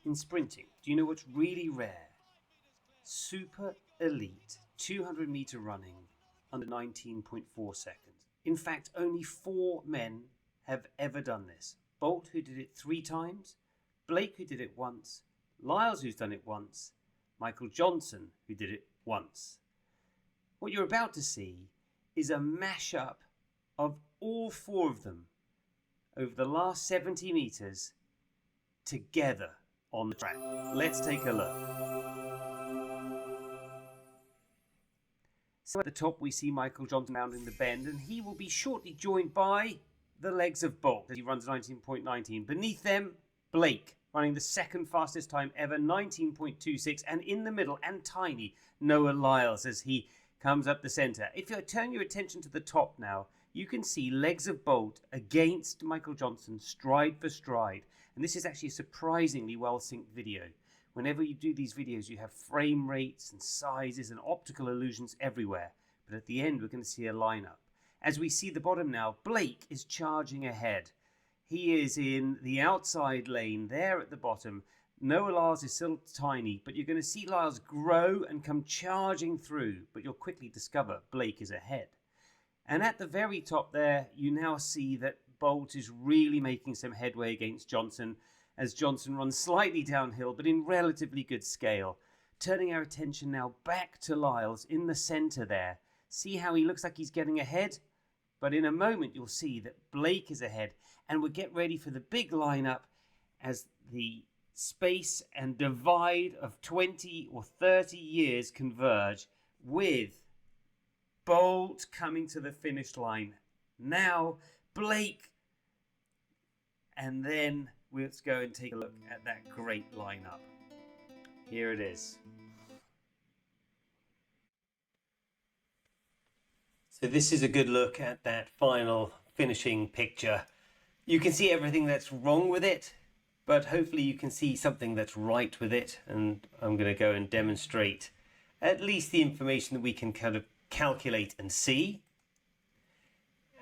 In sprinting, do you know what's really rare? Super elite 200 meter running under 19.4 seconds. In fact, only 4 men have ever done this. Bolt, who did it 3 times, Blake, who did it once, Lyles, who's done it once, Michael Johnson, who did it once. What you're about to see is a mashup of all 4 of them over the last 70 meters together on the track. Let's take a look. So at the top we see Michael Johnson rounding the bend, and he will be shortly joined by the legs of Bolt as he runs 19.19. Beneath them, Blake running the second fastest time ever, 19.26, and in the middle and tiny, Noah Lyles as he comes up the centre. If you turn your attention to the top now, you can see legs of Bolt against Michael Johnson, stride for stride. And this is actually a surprisingly well-synced video. Whenever you do these videos, you have frame rates and sizes and optical illusions everywhere. But at the end, we're going to see a lineup. As we see the bottom now, Blake is charging ahead. He is in the outside lane there at the bottom. Noah Lyles is still tiny, but you're going to see Lyles grow and come charging through. But you'll quickly discover Blake is ahead. And at the very top there, you now see that Bolt is really making some headway against Johnson, as Johnson runs slightly downhill, but in relatively good scale. Turning our attention now back to Lyles in the centre there. See how he looks like he's getting ahead? But in a moment you'll see that Blake is ahead, and we'll get ready for the big lineup as the space and divide of 20 or 30 years converge, with Bolt coming to the finish line. Now Blake, and then let's go and take a look at that great lineup. Here it is. So this is a good look at that final finishing picture. You can see everything that's wrong with it, but hopefully you can see something that's right with it. And I'm going to go and demonstrate at least the information that we can kind of calculate and see.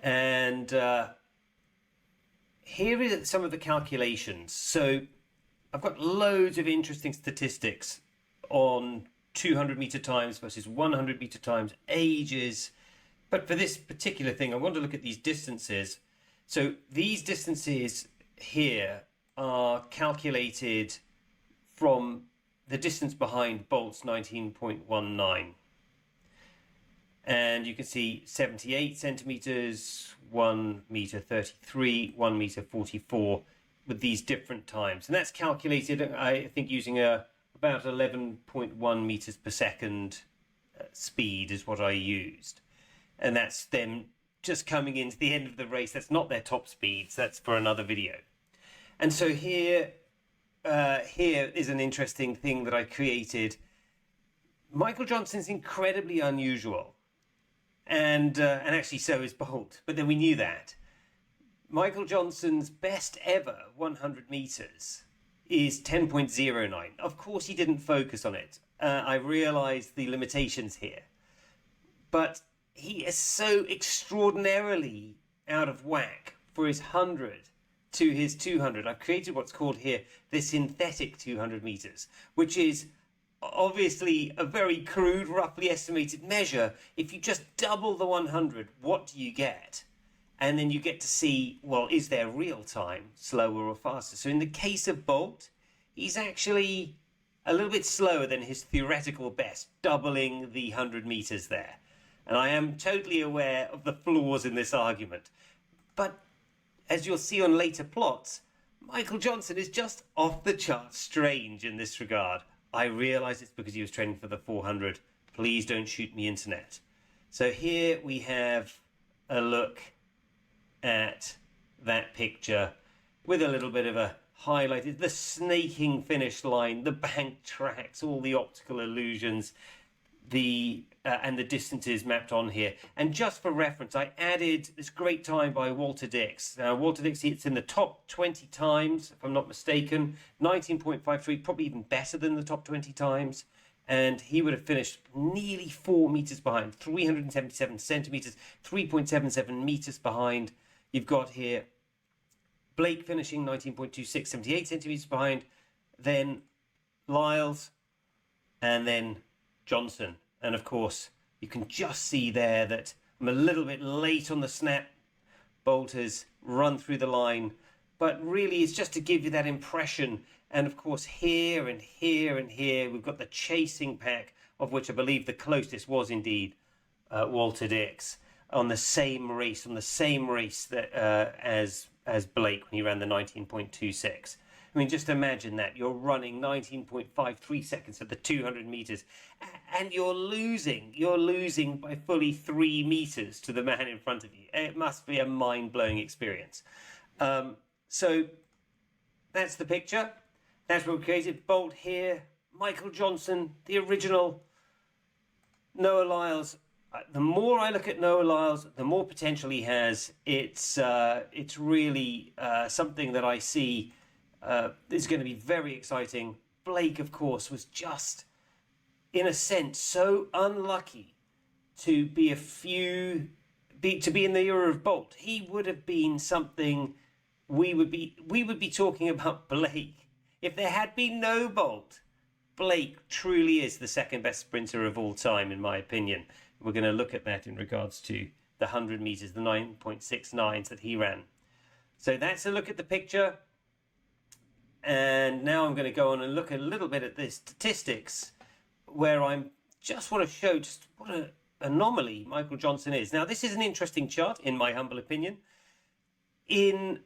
And here are some of the calculations. So I've got loads of interesting statistics on 200 meter times versus 100 meter times, ages. But for this particular thing, I want to look at these distances. So these distances here are calculated from the distance behind Bolt's 19.19. And you can see 78 centimeters, 1 meter 33, 1 meter 44 with these different times. And that's calculated, I think, using about 11.1 meters per second speed is what I used. And that's them just coming into the end of the race. That's not their top speeds. That's for another video. And so here is an interesting thing that I created. Michael Johnson's incredibly unusual. And actually so is Bolt, but then we knew that. Michael Johnson's best ever 100 meters is 10.09. Of course he didn't focus on it. I realized the limitations here. But he is so extraordinarily out of whack for his 100 to his 200. I've created what's called here the synthetic 200 meters, which is obviously a very crude, roughly estimated measure. If you just double the 100, what do you get? And then you get to see, well, is there real time, slower or faster? So in the case of Bolt, he's actually a little bit slower than his theoretical best, doubling the 100 meters there. And I am totally aware of the flaws in this argument. But as you'll see on later plots, Michael Johnson is just off the chart strange in this regard. I realise it's because he was training for the 400. Please don't shoot me, internet. So here we have a look at that picture with a little bit of a highlighted, the snaking finish line, the bank tracks, all the optical illusions, and the distances mapped on here. And just for reference, I added this great time by Walter Dix. Now, Walter Dix, it's in the top 20 times, if I'm not mistaken, 19.53, probably even better than the top 20 times. And he would have finished nearly 4 meters behind, 377 centimeters, 3.77 meters behind. You've got here Blake finishing 19.26, 78 centimeters behind. then Lyles, and then Johnson. And of course, you can just see there that I'm a little bit late on the snap. Bolt has run through the line, but really it's just to give you that impression. And of course, here and here and here, we've got the chasing pack, of which I believe the closest was indeed Walter Dix, on the same race, that as Blake when he ran the 19.26. I mean, just imagine that you're running 19.53 seconds at the 200 meters, and you're losing by fully 3 meters to the man in front of you. It must be a mind-blowing experience. So that's the picture. That's what we created. Bolt here, Michael Johnson, the original. Noah Lyles. The more I look at Noah Lyles, the more potential he has. It's really something that I see is going to be very exciting. Blake, of course, was just, in a sense, so unlucky to be to be in the era of Bolt. He would have been something we would be talking about Blake if there had been no Bolt. Blake truly is the second best sprinter of all time, in my opinion. We're going to look at that in regards to the 100 meters, the 9.69s that he ran. So that's a look at the picture. And now I'm going to go on and look a little bit at the statistics, where I just want to show just what an anomaly Michael Johnson is. Now, this is an interesting chart, in my humble opinion. In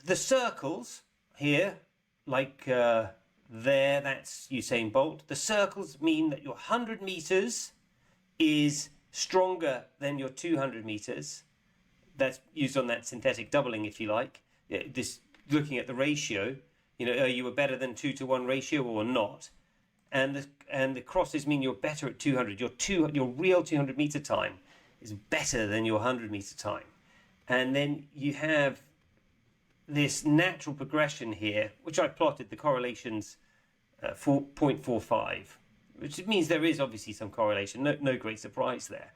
the circles here, like there, that's Usain Bolt. The circles mean that your 100 meters is stronger than your 200 meters. That's used on that synthetic doubling, if you like. This, looking at the ratio, are you a better than 2-to-1 ratio or not? And the crosses mean you're better at 200. Your real 200 meter time is better than your 100 meter time. And then you have this natural progression here, which I plotted the correlations 0.45, which means there is obviously some correlation. No great surprise there.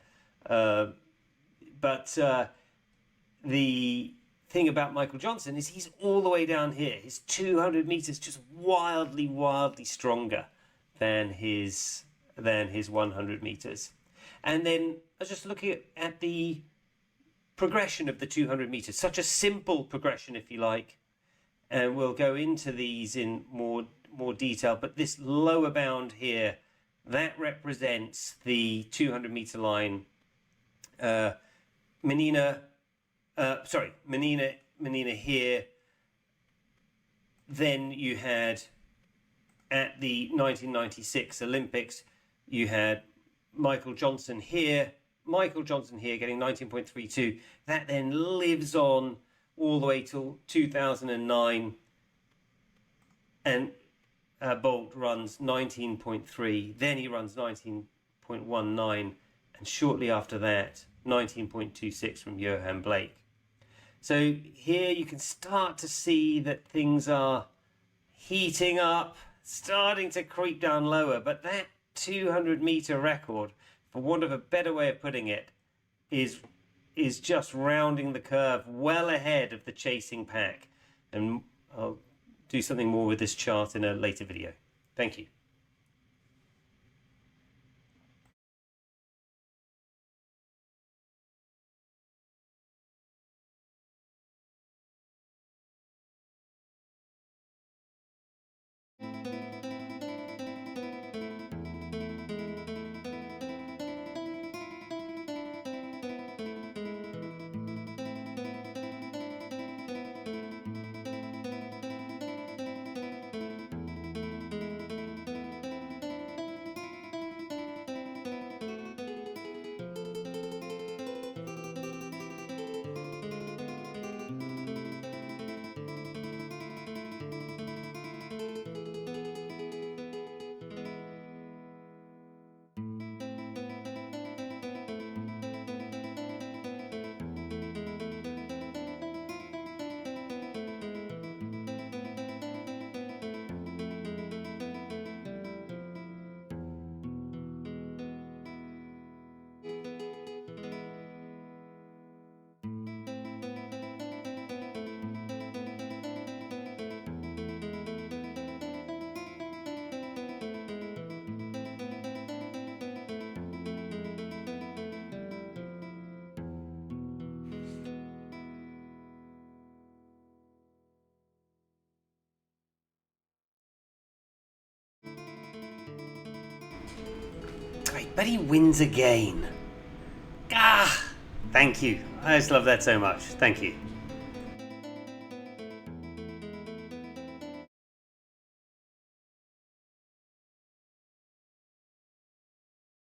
But the thing about Michael Johnson is he's all the way down here. His 200 meters just wildly stronger than his 100 meters. And then I was just looking at the progression of the 200 meters, such a simple progression, if you like, and we'll go into these in more detail. But this lower bound here, that represents the 200 meter line. Menina here. Then you had at the 1996 Olympics, you had Michael Johnson here getting 19.32. That then lives on all the way till 2009, and Bolt runs 19.3. Then he runs 19.19, and shortly after that, 19.26 from Johan Blake. So here you can start to see that things are heating up, starting to creep down lower. But that 200 meter record, for want of a better way of putting it, is just rounding the curve well ahead of the chasing pack. And I'll do something more with this chart in a later video. Thank you. great. But he wins again. Ah! Thank you. I just love that so much. Thank you.